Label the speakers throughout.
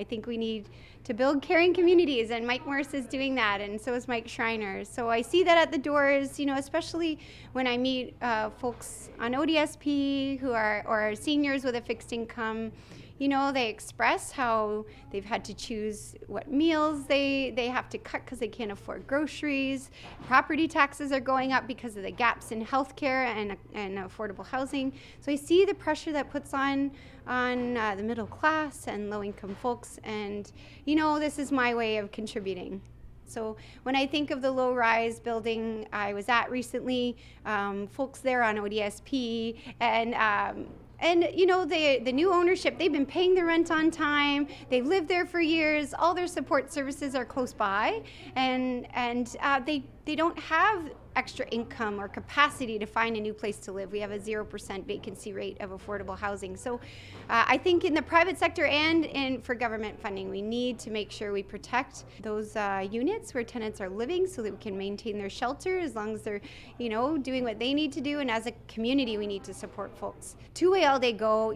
Speaker 1: I think we need to build caring communities, and Mike Morris is doing that, and so is Mike Schreiner. So I see that at the doors, especially when I meet folks on ODSP who are or seniors with a fixed income. They express how they've had to choose what meals they have to cut because they can't afford groceries. Property taxes are going up because of the gaps in healthcare and affordable housing. So I see the pressure that puts on the middle class and low-income folks. And, this is my way of contributing. So when I think of the low-rise building I was at recently, folks there on ODSP, and the new ownership, they've been paying their rent on time, they've lived there for years, all their support services are close by, and they don't have extra income or capacity to find a new place to live. We have a 0% vacancy rate of affordable housing. So I think in the private sector and for government funding, we need to make sure we protect those units where tenants are living so that we can maintain their shelter as long as they're, doing what they need to do. And as a community, we need to support folks. Two-way all day go,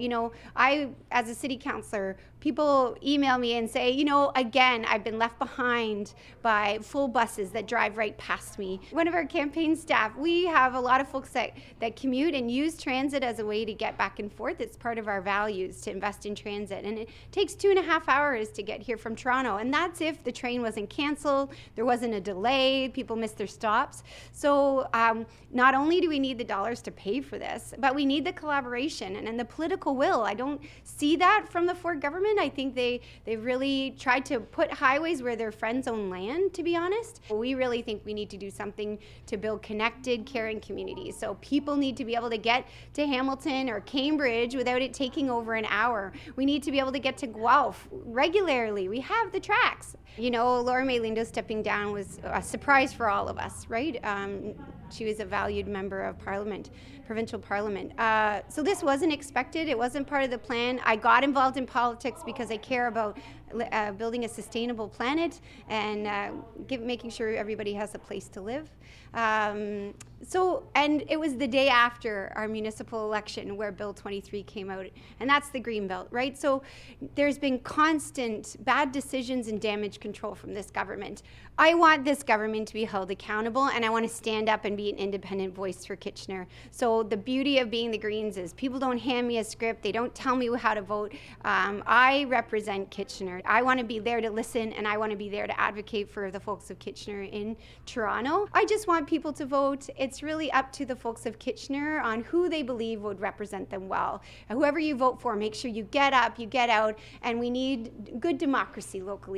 Speaker 1: I, as a city councillor, people email me and say, again, I've been left behind by full buses that drive right past me. One of our campaign staff, we have a lot of folks that commute and use transit as a way to get back and forth. It's part of our values to invest in transit. And it takes 2.5 hours to get here from Toronto. And that's if the train wasn't canceled, there wasn't a delay, people missed their stops. So not only do we need the dollars to pay for this, but we need the collaboration and the political will. I don't see that from the Ford government. I think they really tried to put highways where their friends own land, to be honest. We really think we need to do something to build connected, caring communities. So people need to be able to get to Hamilton or Cambridge without it taking over an hour. We need to be able to get to Guelph regularly. We have the tracks. Laura May Lindo stepping down was a surprise for all of us, right? She was a valued member of Parliament, provincial Parliament. So this wasn't expected. It wasn't part of the plan. I got involved in politics because I care about building a sustainable planet and making sure everybody has a place to live. And it was the day after our municipal election where Bill 23 came out, and that's the Greenbelt, right? So there's been constant bad decisions and damage control from this government. I want this government to be held accountable, and I want to stand up and be an independent voice for Kitchener. So the beauty of being the Greens is people don't hand me a script, they don't tell me how to vote. I represent Kitchener. I want to be there to listen, and I want to be there to advocate for the folks of Kitchener in Toronto. I just want people to vote. It's really up to the folks of Kitchener on who they believe would represent them well. Whoever you vote for, make sure you get up, you get out, and we need good democracy locally.